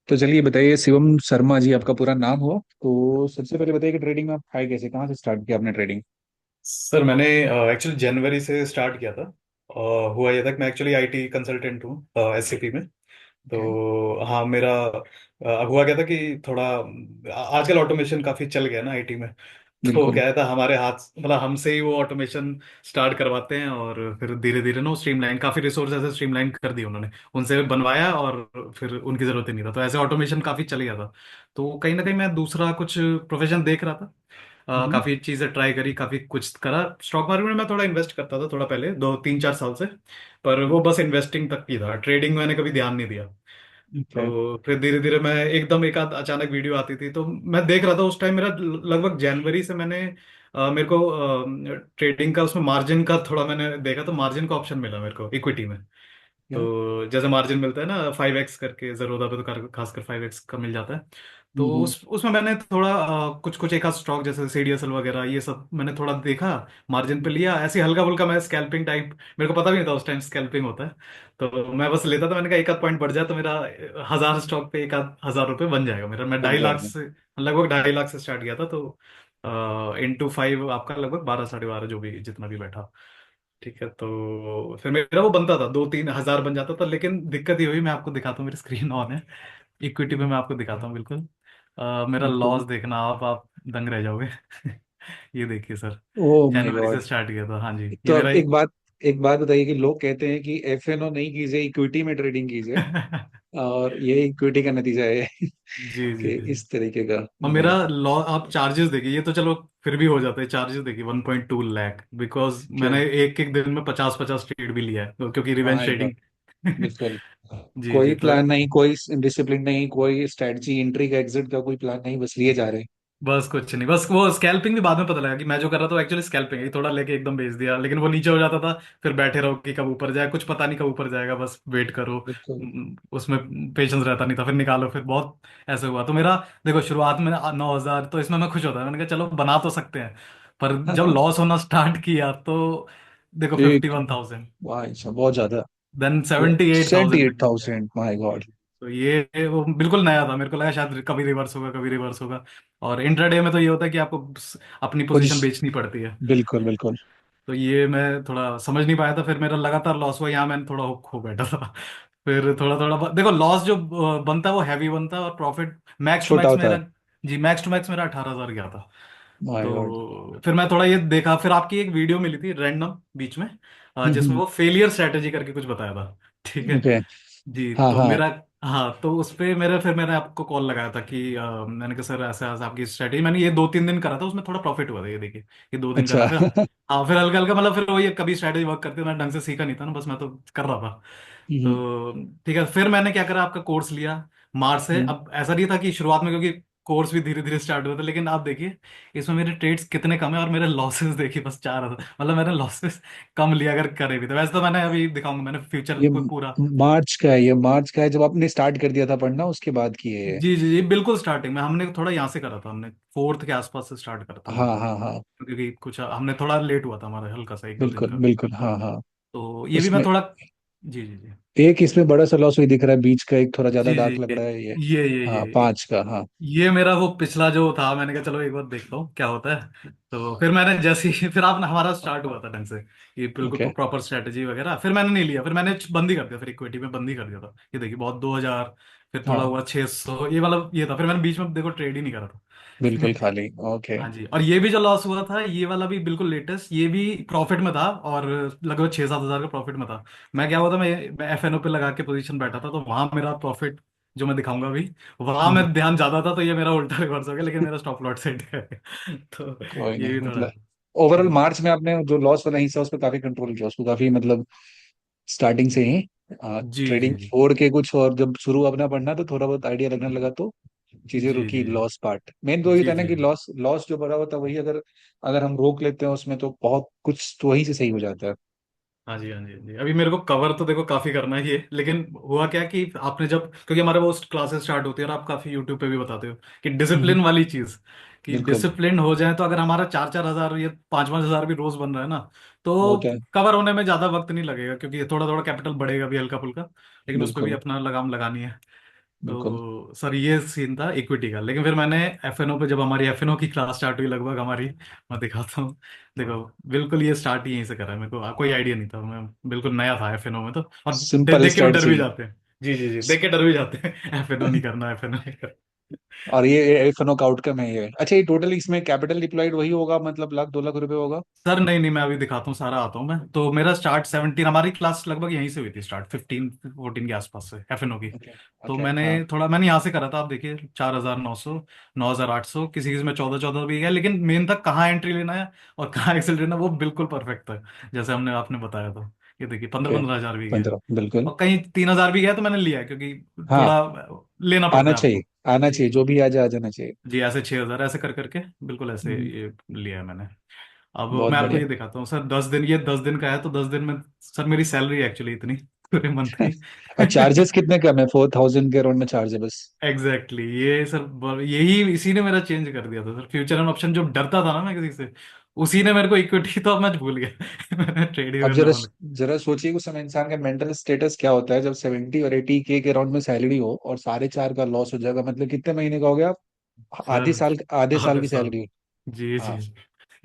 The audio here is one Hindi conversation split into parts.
तो चलिए बताइए, शिवम शर्मा जी आपका पूरा नाम हो तो सबसे पहले बताइए कि ट्रेडिंग में आप आए कैसे, कहाँ से स्टार्ट किया आपने ट्रेडिंग। सर मैंने एक्चुअली जनवरी से स्टार्ट किया था। हुआ यह था कि मैं एक्चुअली आईटी कंसल्टेंट हूँ एससीपी में। Okay. तो हाँ मेरा हुआ क्या था कि थोड़ा आजकल ऑटोमेशन काफी चल गया ना आईटी में। तो बिल्कुल। क्या था हमारे हाथ मतलब हमसे ही वो ऑटोमेशन स्टार्ट करवाते हैं और फिर धीरे धीरे ना स्ट्रीमलाइन काफी रिसोर्स ऐसे स्ट्रीमलाइन कर दिए उन्होंने। उनसे बनवाया और फिर उनकी जरूरत ही नहीं था, तो ऐसे ऑटोमेशन काफी चल गया था। तो कहीं ना कहीं मैं दूसरा कुछ प्रोफेशन देख रहा था। हम्म। काफी चीजें ट्राई करी, काफी कुछ करा। स्टॉक मार्केट में मैं थोड़ा इन्वेस्ट करता था थोड़ा पहले 2 3 4 साल से। पर वो बस इन्वेस्टिंग तक ही था, ट्रेडिंग मैंने कभी ध्यान नहीं दिया। Okay. तो फिर धीरे धीरे मैं एकदम एक आध अचानक वीडियो आती थी तो मैं देख रहा था। उस टाइम मेरा लगभग जनवरी से मैंने मेरे को ट्रेडिंग का उसमें मार्जिन का थोड़ा मैंने देखा, तो मार्जिन का ऑप्शन मिला मेरे को इक्विटी में। क्या? तो जैसे मार्जिन मिलता है ना 5x करके, जरूरत है तो खासकर 5x का मिल जाता है। तो हम्म। उसमें मैंने थोड़ा कुछ कुछ एक आध स्टॉक जैसे सीडीएसएल वगैरह ये सब मैंने थोड़ा देखा। मार्जिन पे लिया ऐसे हल्का फुल्का, मैं स्कैल्पिंग टाइप, मेरे को पता भी नहीं था उस टाइम स्कैल्पिंग होता है। तो मैं बस लेता था, मैंने कहा एक आध पॉइंट बढ़ जाए तो मेरा 1,000 स्टॉक पे 1,000 रुपये बन जाएगा मेरा। मैं बन 2.5 लाख जाएगा। से लगभग 2.5 लाख से स्टार्ट किया था। तो इंटू 5 आपका लगभग 12 साढ़े 12 जो भी जितना भी बैठा। ठीक है, तो फिर मेरा वो बनता था 2 3 हजार बन जाता था। लेकिन दिक्कत ये हुई, मैं आपको दिखाता हूँ, मेरी स्क्रीन ऑन है। इक्विटी पे हम्म, मैं आपको दिखाता हूँ बिल्कुल। मेरा बिल्कुल। लॉस देखना, आप दंग रह जाओगे। ये देखिए सर, ओ माय जनवरी से गॉड। स्टार्ट किया था। हाँ जी, तो ये अब मेरा एक बात बताइए कि लोग कहते हैं कि एफएनओ नहीं कीजिए, इक्विटी में ट्रेडिंग कीजिए। और ये इक्विटी का नतीजा है जी जी कि जी जी। इस तरीके का। और मेरा लॉ आप चार्जेस देखिए, ये तो चलो फिर भी हो जाता है। चार्जेस देखिए 1.2 लाख, बिकॉज क्या? मैंने एक एक दिन में 50 50 ट्रेड भी लिया है क्योंकि रिवेंज माय गॉड। ट्रेडिंग। बिल्कुल। जी कोई जी। तो प्लान नहीं, कोई डिसिप्लिन नहीं, कोई स्ट्रेटजी, एंट्री का एग्जिट का कोई प्लान नहीं, बस लिए जा रहे हैं। बस कुछ नहीं, बस वो स्कैल्पिंग भी बाद में पता लगा कि मैं जो कर रहा था एक्चुअली स्कैल्पिंग ही, थोड़ा लेके एकदम बेच दिया, लेकिन वो नीचे हो जाता था। फिर बैठे रहो कि कब ऊपर जाए, कुछ पता नहीं कब ऊपर जाएगा, बस वेट करो। बिल्कुल। उसमें पेशेंस रहता नहीं था, फिर निकालो, फिर बहुत ऐसे हुआ। तो मेरा देखो शुरुआत में 9,000, तो इसमें मैं खुश होता मैंने कहा चलो बना तो सकते हैं। पर जब लॉस होना स्टार्ट किया तो देखो फिफ्टी एक। वन थाउजेंड भाई साहब, बहुत ज्यादा। देन 78,000 सेवेंटी पे एट गिर गया। थाउजेंड माई गॉड। जी। तो ये वो बिल्कुल नया था, मेरे को लगा शायद कभी रिवर्स होगा, कभी रिवर्स होगा। और इंट्राडे में तो ये होता है कि आपको अपनी पोजीशन पोजिशन। बेचनी पड़ती है। बिल्कुल बिल्कुल। तो ये मैं थोड़ा समझ नहीं पाया था, फिर मेरा लगातार लॉस हुआ, यहाँ मैंने थोड़ा हुक हो बैठा था। फिर थोड़ा थोड़ा देखो लॉस जो बनता है वो हैवी बनता है, और प्रॉफिट मैक्स टू छोटा मैक्स होता है। मेरा। जी, मैक्स टू मैक्स मेरा 18,000 गया था। My God. तो फिर मैं थोड़ा ये देखा, फिर आपकी एक वीडियो मिली थी रैंडम बीच में, जिसमें हम्म। वो फेलियर स्ट्रेटेजी करके कुछ बताया था। ठीक है। ओके। जी, हाँ तो हाँ। मेरा, हाँ, तो उस पे मेरा फिर मैंने आपको कॉल लगाया था कि मैंने कहा सर ऐसा ऐसा आपकी स्ट्रेटेजी, मैंने ये 2 3 दिन करा था, उसमें थोड़ा प्रॉफिट हुआ था, ये देखिए। ये 2 दिन अच्छा। करा था। हाँ, फिर हल्का हल्का मतलब, फिर वो ये कभी स्ट्रेटेजी वर्क करती है ना, ढंग से सीखा नहीं था ना, बस मैं तो कर रहा था। हम्म। तो ठीक है, फिर मैंने क्या करा, आपका कोर्स लिया मार्च से। हम्म। अब ऐसा नहीं था कि शुरुआत में, क्योंकि कोर्स भी धीरे धीरे स्टार्ट हुआ था, लेकिन आप देखिए इसमें मेरे ट्रेड्स कितने कम है और मेरे लॉसेस देखिए बस 4 हजार, मतलब मैंने लॉसेस कम लिया अगर करे भी तो। वैसे तो मैंने अभी दिखाऊंगा, मैंने फ्यूचर ये पे पूरा। मार्च का है, ये मार्च का है जब आपने स्टार्ट कर दिया था पढ़ना, उसके बाद की है ये। जी जी जी, बिल्कुल स्टार्टिंग में हमने थोड़ा यहाँ से करा था, हमने फोर्थ के आसपास से स्टार्ट करा था हाँ हमने। हाँ हाँ। क्योंकि कुछ हमने थोड़ा लेट हुआ था हमारा, हल्का सा 1 2 दिन बिल्कुल का। बिल्कुल। हाँ हाँ। तो ये भी मैं इसमें थोड़ा। जी जी जी एक इसमें बड़ा सा लॉस हुई दिख रहा है, बीच का एक थोड़ा ज्यादा जी जी। डार्क लग रहा है ये। हाँ, ये 5 का, हाँ। ये मेरा वो पिछला जो था, मैंने कहा चलो एक बार देखता हूँ क्या होता है। तो फिर मैंने जैसे ही फिर आप हमारा स्टार्ट हुआ था ढंग से, ये बिल्कुल ओके। प्रॉपर स्ट्रेटेजी वगैरह, फिर मैंने नहीं लिया, फिर मैंने बंद ही कर दिया, फिर इक्विटी में बंद ही कर दिया था। ये देखिए बहुत 2,000, फिर थोड़ा हाँ। हुआ 600, ये मतलब ये था। फिर मैंने बीच में देखो ट्रेड ही नहीं करा था। बिल्कुल खाली। ओके। हाँ जी, और ये भी जो लॉस हुआ था ये वाला भी बिल्कुल लेटेस्ट, ये भी प्रॉफिट में था, और लगभग 6 7 हजार का प्रॉफिट में था। मैं क्या हुआ था, मैं एफएनओ पे लगा के पोजीशन बैठा था, तो वहां मेरा प्रॉफिट जो मैं दिखाऊंगा अभी, वहां हम्म। में ध्यान ज्यादा था, तो ये मेरा उल्टा रिवर्स हो गया, लेकिन मेरा स्टॉप लॉट सेट है। तो कोई ये नहीं, भी थोड़ा। मतलब ओवरऑल जी मार्च में आपने जो लॉस वाला हिस्सा उस पर काफी कंट्रोल किया, उसको काफी, मतलब स्टार्टिंग से ही। जी जी ट्रेडिंग जी छोड़ के कुछ और जब शुरू अपना पढ़ना तो थोड़ा बहुत आइडिया लगने लगा, तो चीजें जी रुकी। जी लॉस पार्ट मेन तो ये जी था ना जी कि लॉस लॉस जो बड़ा होता है वही, अगर अगर हम रोक लेते हैं उसमें तो बहुत कुछ तो वहीं से सही हो जाता है। हाँ जी हाँ जी हाँ जी। अभी मेरे को कवर तो देखो काफी करना ही है, लेकिन हुआ क्या कि आपने जब, क्योंकि हमारे वो क्लासेस स्टार्ट होती है और आप काफी यूट्यूब पे भी बताते हो कि हम्म। डिसिप्लिन वाली चीज, कि बिल्कुल। डिसिप्लिन हो जाए तो अगर हमारा 4 4 हजार या 5 5 हजार भी रोज बन रहा है ना, वो तो तो है। कवर होने में ज्यादा वक्त नहीं लगेगा, क्योंकि थोड़ा थोड़ा कैपिटल बढ़ेगा भी हल्का फुल्का, लेकिन उस पर भी बिल्कुल अपना लगाम लगानी है। तो बिल्कुल। तो सर ये सीन था इक्विटी का। लेकिन फिर मैंने एफएनओ पे, जब हमारी एफएनओ की क्लास स्टार्ट हुई लगभग हमारी, मैं दिखाता हूँ। देखो, बिल्कुल ये स्टार्ट ही यहीं से करा है। मेरे को कोई आइडिया नहीं था, मैं बिल्कुल नया था एफएनओ में तो। और सिंपल देख के भी डर स्ट्रेटजी। भी जाते हैं। जी जी जी, देख के डर भी जाते हैं। एफएनओ नहीं करना, एफएनओ नहीं करना। और ये फनो का आउटकम है ये। अच्छा, ये टोटल इसमें कैपिटल डिप्लॉयड वही होगा, मतलब लाख 2 लाख रुपए होगा? सर नहीं नहीं, मैं अभी दिखाता हूँ, सारा आता हूँ मैं। तो मेरा स्टार्ट 17, हमारी क्लास लगभग यहीं से हुई थी स्टार्ट, 15 14 के आसपास से एफएनओ की। ओके। तो ओके, हाँ। मैंने यहाँ से करा था, आप देखिए 4,900, 9,800, किसी किसी में 14 14 भी गया। लेकिन मेन था कहाँ एंट्री लेना है और कहाँ एक्सेल लेना है, वो बिल्कुल परफेक्ट था, जैसे हमने आपने बताया था। ये देखिए, पंद्रह ओके। पंद्रह हजार भी गया, 15, बिल्कुल। और कहीं 3,000 भी गया तो मैंने लिया, क्योंकि हाँ, थोड़ा लेना आना पड़ता है चाहिए। आपको। आना जी चाहिए, जी जो भी आ जाना चाहिए। जी, ऐसे 6,000 ऐसे कर करके, बिल्कुल ऐसे हम्म, ये लिया है मैंने। अब बहुत मैं आपको बढ़िया। ये दिखाता हूँ सर, 10 दिन, ये 10 दिन का है, तो 10 दिन में सर मेरी सैलरी एक्चुअली इतनी पूरे मंथ की। और चार्जेस कितने कम है? 4,000 के अराउंड में चार्ज है बस। एग्जैक्टली exactly, ये सर यही इसी ने मेरा चेंज कर दिया था सर, फ्यूचर एंड ऑप्शन। जो डरता था ना मैं किसी से, उसी ने मेरे को इक्विटी, तो अब मैं भूल गया। मैंने ट्रेड ही अब करना जरा बंद। जरा सोचिए उस समय इंसान का मेंटल स्टेटस क्या होता है जब 70 और 80 के अराउंड में सैलरी हो और 4.5 का लॉस हो जाएगा। मतलब कितने महीने का हो गया? सर आधे साल आधे की साल। सैलरी। जी जी। हाँ।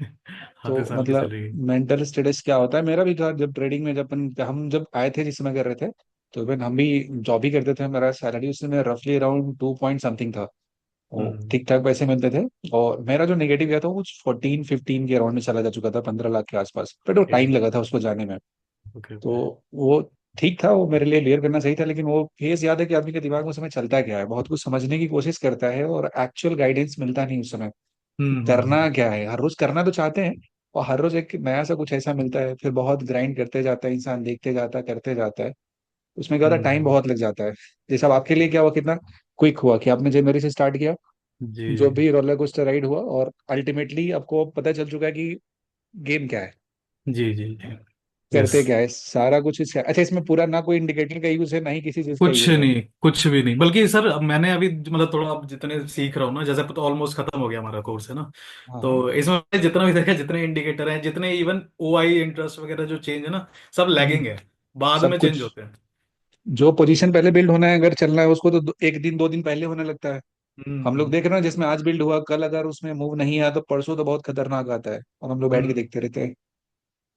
आधे तो साल की मतलब सैलरी। मेंटल स्टेटस क्या होता है, मेरा भी था जब ट्रेडिंग में, हम जब आए थे जिस समय कर रहे थे, तो इवन हम भी जॉब ही करते थे। मेरा सैलरी उस समय रफली अराउंड 2 पॉइंट समथिंग था। वो हम्म। ठीक ठाक पैसे मिलते थे। और मेरा जो नेगेटिव गया था वो कुछ 14 15 के अराउंड में चला जा चुका था, 15 लाख के आसपास, बट वो टाइम लगा था उसको जाने में। ओके तो ओके। वो ठीक था, वो मेरे लिए क्लियर करना सही था। लेकिन वो फेस याद है कि आदमी के दिमाग में उस समय चलता क्या है, बहुत कुछ समझने की कोशिश करता है और एक्चुअल गाइडेंस मिलता नहीं उस समय। करना हम्म। क्या है, हर रोज करना तो चाहते हैं, और हर रोज एक नया सा कुछ ऐसा मिलता है, फिर बहुत ग्राइंड करते जाता है इंसान, देखते जाता है, करते जाता है। उसमें क्या होता है, टाइम हम्म। बहुत लग जाता है। जैसे अब आपके लिए क्या हुआ, कितना क्विक हुआ कि आपने जनवरी से स्टार्ट किया, जी जो जी भी रोलर कोस्टर राइड हुआ, और अल्टीमेटली आपको पता चल चुका है कि गेम क्या है, जी जी। यस। करते क्या है, सारा कुछ अच्छा, इसमें पूरा ना कोई इंडिकेटर का यूज है, ना ही किसी चीज का कुछ यूज है। नहीं, कुछ भी नहीं। बल्कि सर अब मैंने अभी मतलब थोड़ा, अब जितने सीख रहा हूँ ना, जैसे तो ऑलमोस्ट खत्म हो गया हमारा कोर्स है ना। हाँ, हाँ। तो इसमें मैंने जितना भी देखा, जितने इंडिकेटर हैं, जितने इवन ओआई इंटरेस्ट वगैरह जो चेंज है ना, सब लैगिंग हम्म, है, बाद सब में चेंज कुछ। होते हैं। जो पोजीशन पहले बिल्ड होना है, अगर चलना है उसको, तो 1 दिन 2 दिन पहले होने लगता है। हम लोग हम्म। देख रहे हैं जिसमें आज बिल्ड हुआ, कल अगर उसमें मूव नहीं आया तो परसों तो बहुत खतरनाक आता है, और हम लोग बैठ के हम्म। देखते रहते हैं।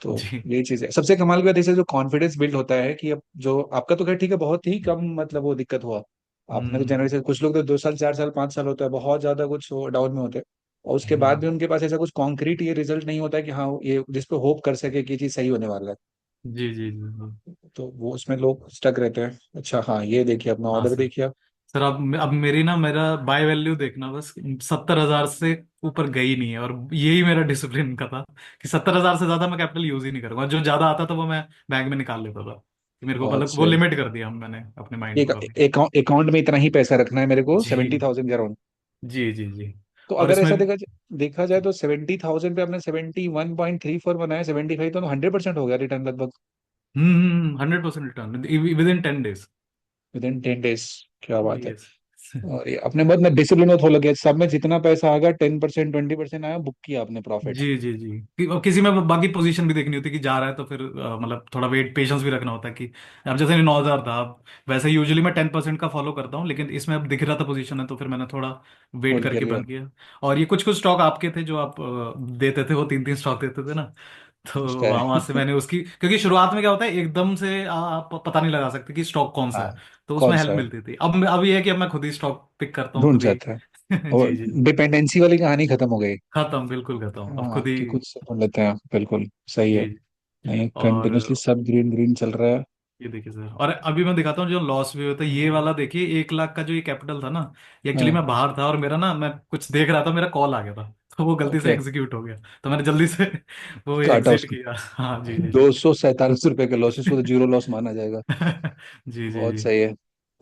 तो जी। ये चीज है सबसे कमाल की बात, इससे जो कॉन्फिडेंस बिल्ड होता है कि अब जो आपका तो खैर ठीक है, बहुत ही कम मतलब वो दिक्कत हुआ। आपने तो जनवरी हम्म। से, कुछ लोग तो 2 साल 4 साल 5 साल होता है, बहुत ज्यादा कुछ डाउन में होते हैं, और उसके बाद हम्म। भी उनके पास ऐसा कुछ कॉन्क्रीट ये रिजल्ट नहीं होता है कि हाँ ये जिसपे होप कर सके कि ये चीज सही होने वाला है। जी जी जी जी। तो वो उसमें लोग स्टक रहते हैं। अच्छा, हाँ, ये देखिए अपना हाँ ऑर्डर सर। देखिए। सर अब मेरी ना, मेरा बाय वैल्यू देखना बस, 70,000 से ऊपर गई नहीं है। और यही मेरा डिसिप्लिन का था कि 70,000 से ज्यादा मैं कैपिटल यूज ही नहीं करूंगा। जो ज्यादा आता था वो मैं बैंक में निकाल लेता था। मेरे को बहुत मतलब वो सही। लिमिट कर दिया मैंने अपने माइंड एक को अभी। अकाउंट में इतना ही पैसा रखना है मेरे को, सेवेंटी जी थाउजेंड के अराउंड। जी जी जी। तो और अगर इसमें ऐसा देखा जाए तो 70,000 पे आपने 71.34 बनाया, 75, तो 100% हो गया रिटर्न लगभग 100% return with in 10 days. With in 10 days. क्या बात है। यस। और ये अपने बहुत में डिसिप्लिन में थोड़ा गया, सब में जितना पैसा आ गया 10% 20% आया, बुक किया आपने प्रॉफिट। जी जी जी। अब किसी में बाकी पोजीशन भी देखनी होती है कि जा रहा है, तो फिर मतलब थोड़ा वेट पेशेंस भी रखना होता है कि अब जैसे 9,000 था। अब वैसे यूजुअली मैं 10% का फॉलो करता हूँ, लेकिन इसमें अब दिख रहा था पोजीशन है, तो फिर मैंने थोड़ा वेट होल्ड कर करके लिया। बंद किया। और ये कुछ कुछ स्टॉक आपके थे जो आप देते थे, वो 3 3 स्टॉक देते थे ना। तो उसका वहां से है। मैंने उसकी, क्योंकि शुरुआत में क्या होता है, एकदम से आप पता नहीं लगा सकते कि स्टॉक कौन सा हाँ, है। तो कौन उसमें हेल्प सा है, मिलती थी। अब ये है कि अब मैं खुद ही स्टॉक पिक करता हूँ ढूंढ खुद ही। जाता है। और जी जी। डिपेंडेंसी वाली कहानी खत्म हो गई। खत्म, बिल्कुल खत्म, अब हाँ, खुद ही। कि खुद से ढूंढ लेते हैं, बिल्कुल सही है। जी। नहीं, और कंटिन्यूसली सब ग्रीन ग्रीन चल रहा है। ये देखिए सर, और अभी मैं दिखाता हूँ जो लॉस भी होता है, ये वाला देखिए, 1 लाख का जो ये कैपिटल था ना, ये एक्चुअली हाँ। मैं बाहर था और मेरा ना, मैं कुछ देख रहा था, मेरा कॉल आ गया था, तो वो गलती से ओके। एग्जीक्यूट हो गया। तो मैंने जल्दी से वो काटा एग्जिट उसको। किया। हाँ जी जी जी। 247 रुपए के लॉस, इसको तो जीरो लॉस माना जाएगा। जी जी बहुत जी। सही है।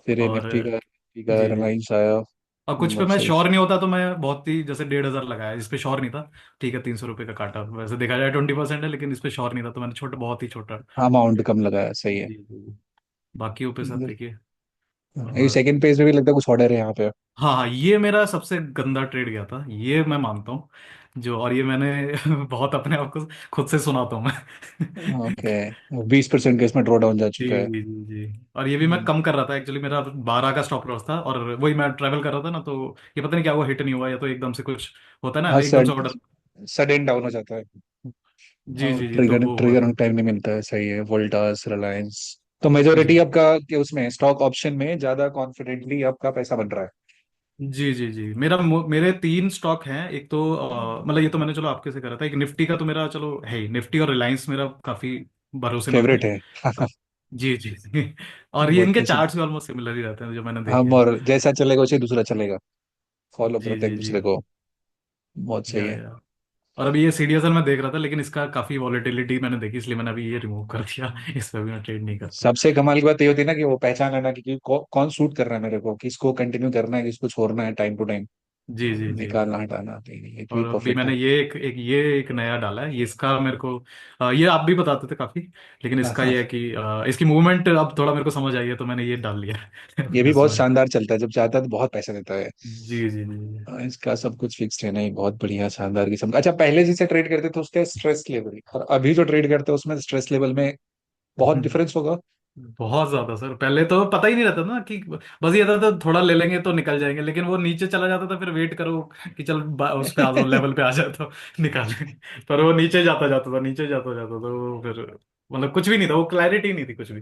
फिर ये और निफ्टी का जी जी। रिलायंस आया। और कुछ पे बहुत मैं सही। श्योर नहीं होता, तो मैं बहुत ही, जैसे 1,500 लगाया, इस पे श्योर नहीं था। ठीक है, 300 रुपये का काटा, वैसे देखा जाए 20% है, लेकिन इस पे श्योर नहीं था, तो मैंने छोटा, बहुत ही छोटा। अमाउंट कम लगाया, सही है। जी जी जी। बाकी पे सब देखिए। ये और सेकंड पेज में भी लगता है कुछ ऑर्डर है यहाँ पे। हाँ हाँ, ये मेरा सबसे गंदा ट्रेड गया था, ये मैं मानता हूँ। जो, और ये मैंने बहुत अपने आप को खुद से सुनाता हूँ मैं। ओके, 20% का इसमें ड्रॉ डाउन जा जी चुका है। जी जी जी। और ये भी मैं हम्म। कम कर रहा था एक्चुअली, मेरा 12 का स्टॉप लॉस था, और वही मैं ट्रैवल कर रहा था ना, तो ये पता नहीं क्या हुआ, हिट नहीं हुआ, या तो एकदम से कुछ होता है ना, हाँ, एकदम से ऑर्डर। सडन डाउन हो जाता है। जी जी जी, तो ट्रिगर वो हुआ ट्रिगर था। टाइम नहीं मिलता है, सही है। वोल्टास, रिलायंस, तो जी मेजोरिटी आपका कि उसमें स्टॉक ऑप्शन में ज्यादा कॉन्फिडेंटली आपका पैसा बन रहा जी जी जी, मेरे 3 स्टॉक हैं। एक तो मतलब ये तो मैंने चलो आपके से करा था, एक निफ्टी का तो मेरा चलो है ही, निफ्टी और रिलायंस मेरा काफी है, भरोसेमंद है। फेवरेट है। जी जी जी। और ये बहुत इनके पसंद। चार्ट्स भी ऑलमोस्ट सिमिलर ही रहते हैं जो मैंने देखे हम हैं। और जैसा चलेगा उसे दूसरा चलेगा, फॉलो जी करते हैं जी एक जी। दूसरे को। बहुत सही है। या और अभी ये सीडीएसएल मैं देख रहा था, लेकिन इसका काफी वॉलेटिलिटी मैंने देखी, इसलिए मैंने अभी ये रिमूव कर दिया। इस पे भी मैं ट्रेड नहीं करता। सबसे कमाल की बात ये होती है ना कि वो पहचान लेना कि कौन सूट कर रहा है मेरे को, किसको कंटिन्यू करना है, किसको छोड़ना है टाइम टू टाइम, जी जी जी। निकालना हटाना, तो ये भी और अभी परफेक्ट है। मैंने ये एक नया डाला है, ये इसका मेरे को ये आप भी बताते थे काफी, लेकिन हाँ, इसका हाँ। ये है कि इसकी मूवमेंट अब थोड़ा मेरे को समझ आई है, तो मैंने ये डाल लिया है ये भी अपने बहुत उसमें। शानदार चलता है, जब चाहता है तो बहुत पैसा देता है। जी जी जी जी। इसका सब कुछ फिक्स है, नहीं बहुत बढ़िया शानदार किस्म का। अच्छा, पहले जिसे ट्रेड करते थे उसके स्ट्रेस लेवल और अभी जो ट्रेड करते हैं उसमें स्ट्रेस लेवल में बहुत डिफरेंस होगा। बहुत ज्यादा सर, पहले तो पता ही नहीं रहता ना कि, बस ये था तो थोड़ा ले लेंगे तो निकल जाएंगे, लेकिन वो नीचे चला जाता था, फिर वेट करो कि चल उस पे आ जाओ, लेवल पे आ जाए तो निकाले। पर वो नीचे जाता जाता था, नीचे जाता जाता, तो वो फिर मतलब कुछ भी नहीं था, वो क्लैरिटी नहीं थी कुछ भी।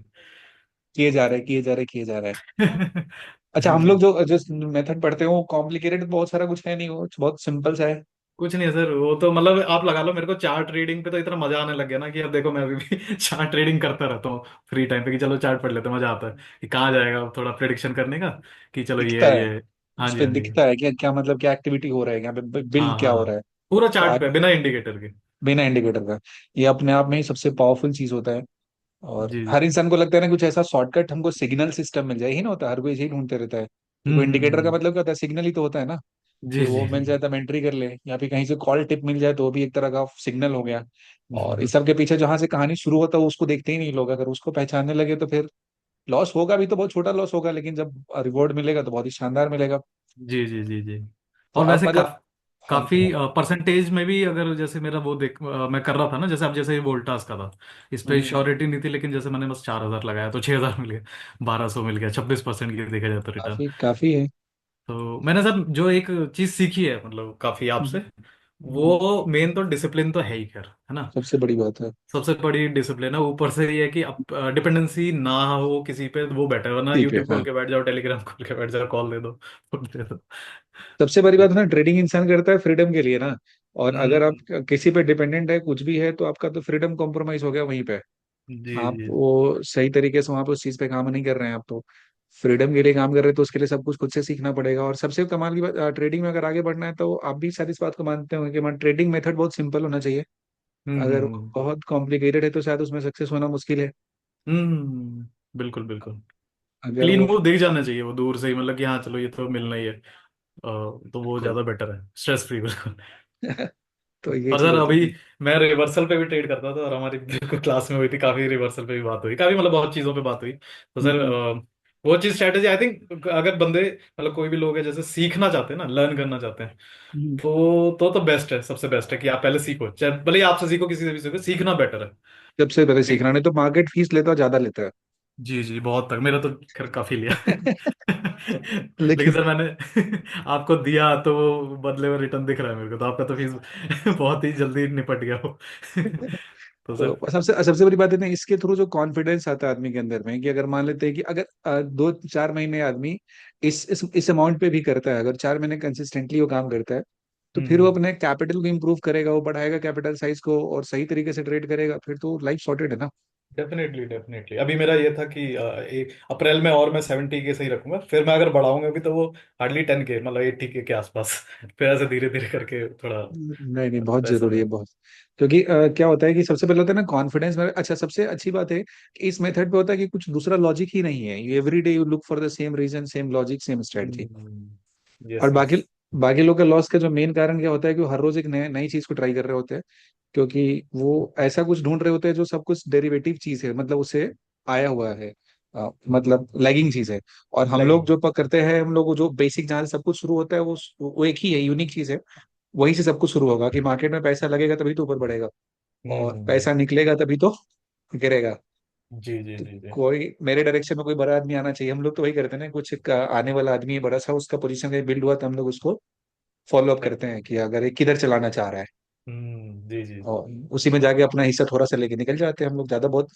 किए जा रहे, किए जा रहे, किए जा रहे हैं। अच्छा, हम जी। लोग जो जिस मेथड पढ़ते हैं वो कॉम्प्लिकेटेड बहुत सारा कुछ है नहीं, वो बहुत सिंपल सा है। कुछ नहीं है सर, वो तो मतलब आप लगा लो, मेरे को चार्ट ट्रेडिंग पे तो इतना मजा आने लग गया ना, कि अब देखो मैं अभी भी चार्ट ट्रेडिंग करता रहता हूँ फ्री टाइम पे, कि चलो चार्ट पढ़ लेते हैं, मजा आता है कि कहाँ जाएगा, अब थोड़ा प्रिडिक्शन करने का, कि चलो ये दिखता है है, ये। हाँ उस जी पे हाँ जी। दिखता है क्या क्या मतलब क्या एक्टिविटी हो रहा है यहाँ पे, बिल हाँ क्या हाँ हो हाँ, रहा है। पूरा तो चार्ट पे बिना इंडिकेटर के। बिना इंडिकेटर का, ये अपने आप में ही सबसे पावरफुल चीज होता है। और जी जी। हर इंसान को लगता है ना कुछ ऐसा शॉर्टकट हमको सिग्नल सिस्टम मिल जाए, ही ना होता है, हर कोई यही ढूंढते रहता है। देखो, इंडिकेटर का हम्म। मतलब क्या होता है, सिग्नल ही तो होता है ना। जी कि वो जी जी। मिल जाए तो हम एंट्री कर ले, या फिर कहीं से कॉल टिप मिल जाए तो वो भी एक तरह का सिग्नल हो गया। और इस सब के पीछे जहां से कहानी शुरू होता है उसको देखते ही नहीं लोग, अगर उसको पहचानने लगे तो फिर लॉस होगा भी तो बहुत छोटा लॉस होगा, लेकिन जब रिवॉर्ड मिलेगा तो बहुत ही शानदार मिलेगा। जी जी जी जी। तो और आप वैसे मतलब, हाँ काफी परसेंटेज में भी, अगर जैसे मेरा वो मैं कर रहा था ना, जैसे अब जैसे वोल्टास का था, इस पे हम्म, श्योरिटी नहीं थी, लेकिन जैसे मैंने बस 4,000 लगाया तो 6,000 मिल गया, 1,200 मिल गया, 26% की देखा जाए तो रिटर्न। काफी काफी है। तो मैंने सर जो एक चीज सीखी है मतलब काफी आपसे, हम्म, हम्म, वो मेन तो डिसिप्लिन तो है ही, खैर है ना। सबसे बड़ी बात है। सबसे बड़ी डिसिप्लिन है, ऊपर से ये है कि डिपेंडेंसी ना हो किसी पे, वो बेटर है, वरना ठीक है, यूट्यूब खोल हाँ। के बैठ जाओ, टेलीग्राम खोल के बैठ जाओ, कॉल दे दो, दे दो। सबसे बड़ी बात है ना, ट्रेडिंग इंसान करता है फ्रीडम के लिए ना। और अगर आप हम्म। किसी पे डिपेंडेंट है कुछ भी है तो आपका तो फ्रीडम कॉम्प्रोमाइज हो गया वहीं पे। जी आप जी। वो सही तरीके से वहां पे उस चीज पे काम नहीं कर रहे हैं, आप तो फ्रीडम के लिए काम कर रहे हैं, तो उसके लिए सब कुछ खुद से सीखना पड़ेगा। और सबसे कमाल की बात, ट्रेडिंग में अगर आगे बढ़ना है तो आप भी शायद इस बात को मानते होंगे कि ट्रेडिंग मेथड बहुत सिंपल होना चाहिए। अगर वो हम्म। बहुत कॉम्प्लिकेटेड है तो शायद उसमें सक्सेस होना मुश्किल है। बिल्कुल बिल्कुल। अगर क्लीन वो वो दिख जाना चाहिए, वो दूर से ही, मतलब कि हाँ चलो ये तो मिलना ही है, तो वो बिल्कुल। ज्यादा बेटर है, स्ट्रेस फ्री बिल्कुल। तो ये और चीज सर होती अभी है। मैं रिवर्सल पे भी ट्रेड करता था, और हमारी क्लास में हुई थी काफी, रिवर्सल पे भी बात हुई काफी, मतलब बहुत चीजों पे बात हुई, तो सर हम्म, वो चीज स्ट्रेटेजी आई थिंक, अगर बंदे मतलब कोई भी लोग है जैसे सीखना चाहते हैं ना, लर्न करना चाहते हैं, हम्म। तो बेस्ट है, सबसे बेस्ट है कि आप पहले सीखो, चाहे भले ही आपसे सीखो, किसी से भी सीखो, सीखना बेटर है। सबसे पहले ठीक। सीखना, नहीं तो मार्केट फीस लेता, ज्यादा लेता जी जी, बहुत तक मेरा तो खैर काफी लिया। है। लेकिन लेकिन सर मैंने आपको दिया तो वो बदले में रिटर्न दिख रहा है मेरे को, तो आपका तो फीस बहुत ही जल्दी निपट गया वो। तो सर। तो सबसे सबसे बड़ी बात है ना, इसके थ्रू जो कॉन्फिडेंस आता है आदमी के अंदर में, कि अगर मान लेते हैं कि अगर 2-4 महीने आदमी इस अमाउंट पे भी करता है, अगर 4 महीने कंसिस्टेंटली वो काम करता है, तो फिर वो हम्म। अपने कैपिटल को इम्प्रूव करेगा, वो बढ़ाएगा कैपिटल साइज को और सही तरीके से ट्रेड करेगा, फिर तो लाइफ सॉर्टेड है ना। डेफिनेटली डेफिनेटली, अभी मेरा ये था कि एक अप्रैल में और मैं 70 के सही रखूंगा, फिर मैं अगर बढ़ाऊंगा भी तो वो हार्डली 10 के, मतलब 80 के आसपास। फिर ऐसे धीरे धीरे करके थोड़ा नहीं नहीं, बहुत पैसा जरूरी है बढ़ा। बहुत। क्योंकि क्या होता है कि सबसे पहले होता है ना कॉन्फिडेंस में। अच्छा, सबसे अच्छी बात है कि इस मेथड पे होता है कि कुछ दूसरा लॉजिक ही नहीं है, you every day you look for the same reason, same logic, same strategy. और यस बाकी यस। बाकी लोग का लॉस का जो मेन कारण क्या होता है कि वो हर रोज एक नई नई चीज को ट्राई कर रहे होते हैं। क्योंकि वो ऐसा कुछ ढूंढ रहे होते हैं जो सब कुछ डेरिवेटिव चीज है, मतलब उससे आया हुआ है, मतलब लैगिंग चीज है। और हम लोग लगी। जो करते हैं, हम लोग जो बेसिक जहाँ से सब कुछ शुरू होता है वो एक ही है, यूनिक चीज है। वहीं से सब कुछ शुरू होगा कि मार्केट में पैसा लगेगा तभी तो ऊपर बढ़ेगा, और हम्म। पैसा निकलेगा तभी तो गिरेगा। जी जी तो जी जी। कोई मेरे डायरेक्शन में कोई बड़ा आदमी आना चाहिए, हम लोग तो वही करते हैं ना, कुछ एक आने वाला आदमी है बड़ा सा, उसका पोजीशन कहीं बिल्ड हुआ तो हम लोग उसको फॉलो अप करते हैं कि अगर ये किधर चलाना चाह रहा है, जी जी जी। और उसी में जाके अपना हिस्सा थोड़ा सा लेके निकल जाते हैं हम लोग, ज्यादा बहुत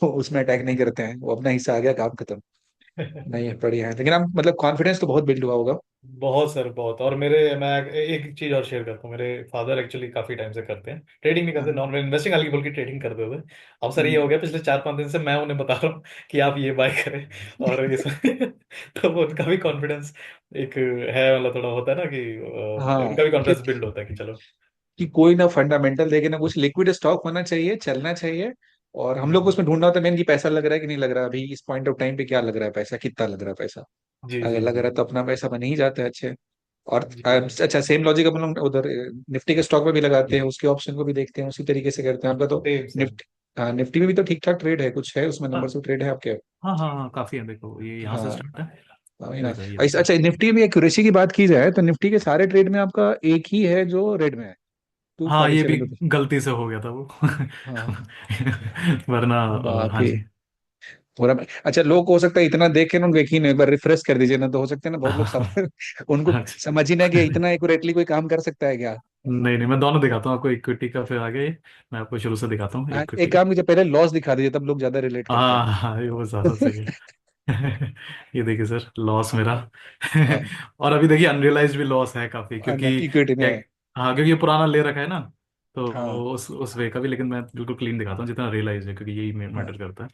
उसमें अटैक नहीं करते हैं, वो अपना हिस्सा आ गया काम खत्म। नहीं है, बढ़िया है, लेकिन हम मतलब कॉन्फिडेंस तो बहुत बिल्ड हुआ होगा। बहुत सर बहुत। और मेरे मैं एक चीज और शेयर करता हूँ, मेरे फादर एक्चुअली काफी टाइम से करते हैं ट्रेडिंग, नहीं करते, हाँ। नॉर्मल इन्वेस्टिंग हल्की फुल्की ट्रेडिंग करते हुए। अब सर ये हम्म। हो गया पिछले 4-5 दिन से मैं उन्हें बता रहा हूँ कि आप ये बाय करें और इस तो वो उनका भी कॉन्फिडेंस एक है, मतलब थोड़ा होता है ना कि हाँ, उनका भी कॉन्फिडेंस बिल्ड होता है कि चलो। कि कोई ना फंडामेंटल देखे ना कुछ, लिक्विड स्टॉक होना चाहिए, चलना चाहिए। और हम लोग को उसमें ढूंढना होता है मेन कि पैसा लग रहा है कि नहीं लग रहा, अभी इस पॉइंट ऑफ टाइम पे क्या लग रहा है, पैसा कितना लग रहा है पैसा। जी अगर जी लग रहा जी है तो अपना पैसा बन ही जाता है अच्छे। और जी जी। अच्छा, सेम लॉजिक अपन लोग उधर निफ्टी के स्टॉक में भी लगाते हैं, उसके ऑप्शन को भी देखते हैं, उसी तरीके से करते हैं आपका तो। Same sir. निफ्टी, हाँ निफ्टी में भी तो ठीक ठाक ट्रेड है, कुछ है उसमें नंबर हाँ से ट्रेड है आपके। हाँ हाँ हाँ, काफी है, देखो ये यहाँ से हाँ, स्टार्ट है। वही ना। ये सही है, अच्छा, निफ्टी में एक्यूरेसी की बात की जाए तो निफ्टी के सारे ट्रेड में आपका एक ही है जो रेड में है, टू हाँ फोर्टी ये भी सेवन रुपीज गलती से हो गया था वो हाँ, वरना हाँ बाकी जी। पूरा। अच्छा, लोग को हो सकता है इतना देख के ना उनको यकीन है, एक बार रिफ्रेश कर दीजिए ना, तो हो सकता है ना बहुत लोग उनको अच्छा। समझ ही ना कि इतना एक्यूरेटली कोई काम कर सकता है क्या। नहीं नहीं, मैं दोनों दिखाता हूँ आपको, इक्विटी का फिर आगे मैं आपको शुरू से दिखाता हूँ हाँ, इक्विटी एक का। काम कीजिए, पहले लॉस दिखा दीजिए, तब लोग ज्यादा रिलेट करते हैं। हाँ हाँ, ये वो ज्यादा सही है। ये देखिए सर, लॉस मेरा हाँ, और अभी देखिए अनरियलाइज्ड भी लॉस है काफी, क्योंकि इक्विटी क्या, में। हाँ क्योंकि ये पुराना ले रखा है ना, तो हाँ। उस वे का भी, लेकिन मैं बिल्कुल क्लीन दिखाता हूँ जितना रियलाइज है, क्योंकि यही हाँ, मैटर करता है।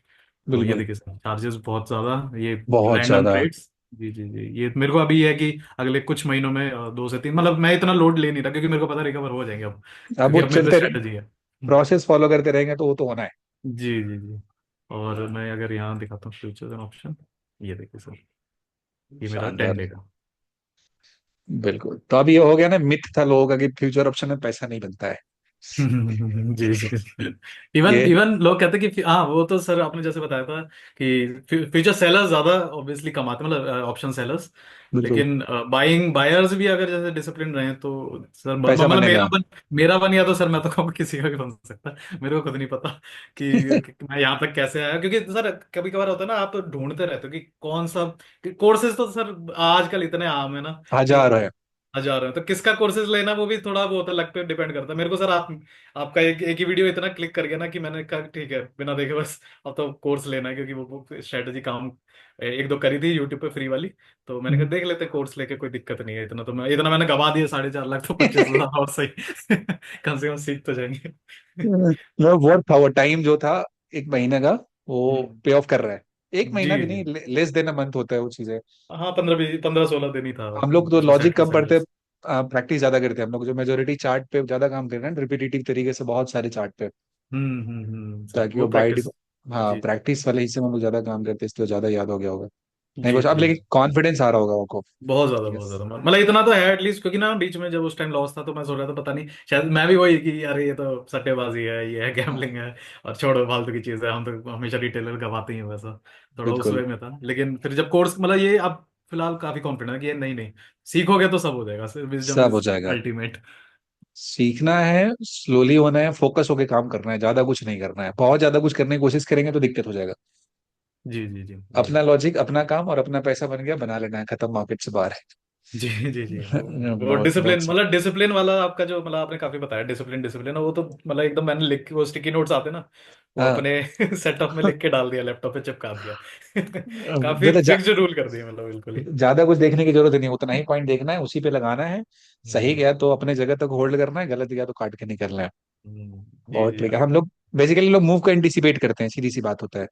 तो ये बिल्कुल। देखिए सर, चार्जेस बहुत ज्यादा, ये बहुत रैंडम ज्यादा। ट्रेड्स। जी जी जी, ये मेरे को अभी ये है कि अगले कुछ महीनों में 2 से 3, मतलब मैं इतना लोड ले नहीं रहा, क्योंकि मेरे को पता रिकवर हो जाएंगे अब, अब क्योंकि वो अब मेरे पे चलते, स्ट्रेटेजी है। प्रोसेस फॉलो करते रहेंगे तो वो तो होना है। जी जी जी। और मैं अगर यहाँ दिखाता हूँ फ्यूचर्स एंड ऑप्शन, ये देखिए सर, ये मेरा शानदार। 10 डे का। बिल्कुल, तो अब ये हो गया ना, मिथ था लोगों का कि फ्यूचर ऑप्शन में पैसा नहीं बनता है। जी जी। इवन ये इवन लोग कहते हैं कि हाँ वो तो सर आपने जैसे बताया था कि फ्यूचर सेलर्स ज्यादा ऑब्वियसली कमाते हैं, मतलब ऑप्शन सेलर्स। बिल्कुल, लेकिन बाइंग बायर्स भी अगर जैसे डिसिप्लिन रहे तो सर पैसा मतलब बनेगा। मेरा बन गया तो सर मैं तो कहूँ किसी का भी बन सकता है, मेरे को खुद नहीं पता कि मैं यहाँ तक कैसे आया, क्योंकि सर कभी कभार होता है ना, आप तो ढूंढते रहते हो कि कौन सा कोर्सेज, तो सर आजकल इतने आम है ना कि हजार है। हजार है, तो किसका कोर्सेज लेना वो भी थोड़ा वो होता है, लग पे डिपेंड करता है। मेरे को सर आपका एक ही वीडियो इतना क्लिक कर गया ना कि मैंने कहा ठीक है, बिना देखे बस अब तो कोर्स लेना है, क्योंकि वो स्ट्रेटेजी काम एक दो करी थी यूट्यूब पे फ्री वाली, तो मैंने कहा हम्म। देख लेते कोर्स लेके, कोई दिक्कत नहीं है, इतना मैंने गवा दिया 4.5 लाख, तो 25,000 और सही कम से कम सीख तो जाएंगे। वर्थ था वो टाइम जो था, एक महीने का, वो हम्म। पे ऑफ कर रहा है। एक जी महीना भी जी। नहीं, लेस देन अ मंथ होता है वो चीजें। हाँ 15-16 दिन ही था हम लोग तो उसमें लॉजिक कम पढ़ते, सेट। प्रैक्टिस ज्यादा करते हैं हम लोग, जो मेजोरिटी चार्ट पे ज्यादा काम कर रहे हैं रिपीटेटिव तरीके से बहुत सारे चार्ट पे, सर ताकि वो वो प्रैक्टिस। हाँ, जी जी प्रैक्टिस वाले हिस्से में हम लोग ज्यादा काम करते हैं, इसलिए ज्यादा याद हो गया होगा। नहीं जी बस अब जी। लेकिन कॉन्फिडेंस आ रहा होगा उनको। बहुत ज्यादा बहुत यस। ज्यादा, मतलब इतना तो है एटलीस्ट, क्योंकि ना बीच में जब उस टाइम लॉस था तो मैं सोच रहा था पता नहीं, शायद मैं भी वही कि अरे ये तो सट्टेबाजी है, ये है गैम्बलिंग है, और छोड़ो फालतू की चीज है, हम तो हमेशा रिटेलर गवाते ही हैं वैसा, थोड़ा उस बिल्कुल, वे में था। लेकिन फिर जब कोर्स, मतलब ये अब फिलहाल काफी कॉन्फिडेंट है कि ये नहीं नहीं, सीखोगे तो सब हो जाएगा, विजडम सब हो इज जाएगा। अल्टीमेट। सीखना है, स्लोली होना है, फोकस होके काम करना है, ज्यादा कुछ नहीं करना है, बहुत ज्यादा कुछ करने की कोशिश करेंगे तो दिक्कत हो जाएगा। जी जी जी जी अपना लॉजिक, अपना काम, और अपना पैसा बन गया, बना लेना है, खत्म, मार्केट से बाहर जी जी जी। है। वो बहुत डिसिप्लिन, बहुत सही। मतलब डिसिप्लिन वाला आपका जो, मतलब आपने काफी बताया डिसिप्लिन डिसिप्लिन, वो तो मतलब एकदम मैंने लिख के, वो स्टिकी नोट्स आते ना, वो हाँ। अपने सेटअप में लिख के डाल दिया, लैपटॉप पे चिपका दिया काफी मतलब फिक्स्ड रूल कर दिए, मतलब बिल्कुल ही। ज्यादा कुछ देखने की जरूरत नहीं, उतना ही पॉइंट देखना है, उसी पे लगाना है। सही हम्म गया तो अपने जगह तक होल्ड करना है, गलत गया तो काट के निकलना है। जी बहुत जी। ट्रिक है, हम लोग बेसिकली लोग मूव को एंटिसिपेट करते हैं, सीधी सी बात होता है,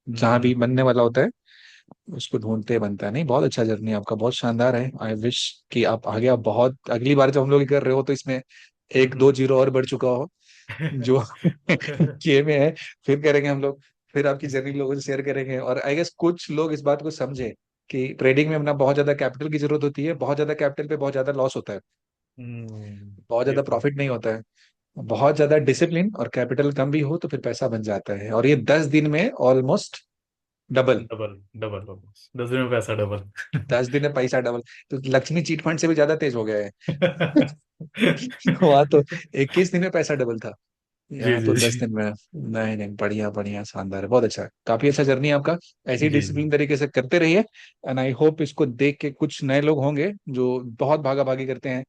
जहां हम्म। भी बनने वाला होता है उसको ढूंढते बनता है। नहीं, बहुत अच्छा जर्नी आपका, बहुत शानदार है। आई विश कि आप आगे, आप बहुत अगली बार जब हम लोग ये कर रहे हो तो इसमें एक दो हम्म। जीरो और बढ़ चुका हो, जो के में है। फिर करेंगे हम लोग, फिर आपकी जर्नी लोगों से शेयर करेंगे, और आई गेस कुछ लोग इस बात को समझे कि ट्रेडिंग में अपना बहुत ज्यादा कैपिटल की जरूरत होती है, बहुत ज्यादा कैपिटल पे बहुत ज्यादा लॉस होता है, बहुत ये ज्यादा तो प्रॉफिट नहीं होता है। बहुत ज्यादा डिसिप्लिन और कैपिटल कम भी हो तो फिर पैसा बन जाता है, और ये 10 दिन में ऑलमोस्ट डबल। डबल डबल, 10 दिन में पैसा डबल 10 दिन में पैसा डबल, तो लक्ष्मी चीट फंड से भी ज्यादा तेज हो गया है। वहां तो 21 दिन में पैसा डबल था, जी यहाँ जी तो दस जी। दिन में। नहीं नहीं, बढ़िया बढ़िया, शानदार है, बहुत अच्छा है, काफी अच्छा जर्नी है आपका। ऐसे ही जी जी। डिसिप्लिन तरीके से करते रहिए। एंड आई होप इसको देख के कुछ नए लोग होंगे जो बहुत भागा भागी करते हैं।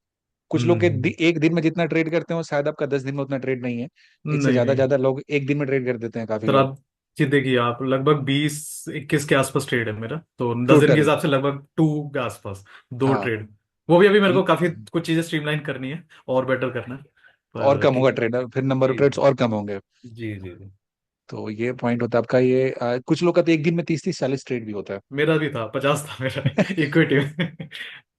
कुछ लोग के हम्म। एक दिन में जितना ट्रेड करते हो शायद आपका 10 दिन में उतना ट्रेड नहीं है। इससे नहीं ज्यादा नहीं ज्यादा लोग एक दिन में ट्रेड कर देते हैं, काफी सर, लोग। आप जी देखिए, आप लगभग 20-21 के आसपास ट्रेड है मेरा, तो 10 दिन के टोटल। हिसाब से लगभग 2 के आसपास, दो हाँ। ट्रेड। वो भी अभी मेरे को काफी ये- कुछ चीजें स्ट्रीमलाइन करनी है और बेटर करना है, और पर कम होगा ट्रेड, फिर नंबर ऑफ जी ट्रेड्स और कम होंगे। जी जी जी। तो ये पॉइंट होता है आपका, ये कुछ लोग का तो एक दिन में 30 30 40 ट्रेड भी होता मेरा भी था, 50 था मेरा इक्विटी में। है।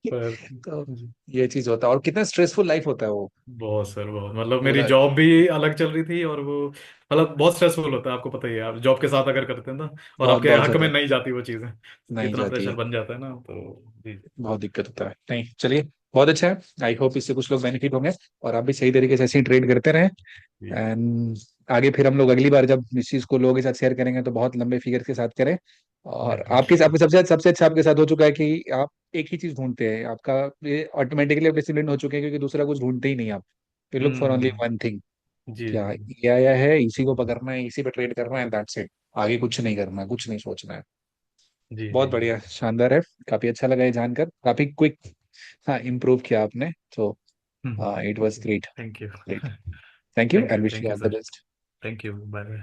पर तो जी, ये चीज होता है, और कितना स्ट्रेसफुल लाइफ होता है वो बहुत सर, बहुत मतलब मेरी पूरा। जॉब भी अलग चल रही थी, और वो मतलब बहुत स्ट्रेसफुल होता है, आपको पता ही है, आप जॉब के साथ अगर करते हैं ना, और बहुत आपके बहुत हक में ज्यादा नहीं जाती वो चीजें, नहीं इतना जाती प्रेशर है, बन जाता है ना, तो जी बहुत दिक्कत होता है। नहीं चलिए, बहुत अच्छा है, आई होप इससे कुछ लोग बेनिफिट होंगे, और आप भी सही तरीके से ऐसे ही ट्रेड करते रहें। जी एंड आगे फिर हम लोग अगली बार जब इस चीज को लोगों के साथ शेयर करेंगे तो बहुत लंबे फिगर के साथ करें। और आपकी डेफिनेटली। आपके सबसे सबसे अच्छा आपके साथ हो चुका है कि आप एक ही चीज ढूंढते हैं, आपका ये ऑटोमेटिकली डिसिप्लिन हो चुके हैं, क्योंकि दूसरा कुछ ढूंढते ही नहीं आप। You look for only hmm. One thing. जी क्या जी ये आया है, इसी को पकड़ना है, इसी पे ट्रेड करना है, दैट्स इट। आगे कुछ नहीं करना है, कुछ नहीं सोचना है। जी बहुत जी जी। बढ़िया, शानदार है। काफी अच्छा लगा ये जानकर, काफी क्विक। हाँ, इम्प्रूव किया आपने तो। It was great. Thank you. Great. Thank you thank and you, wish thank you you all the sir. Best. Thank you, bye bye.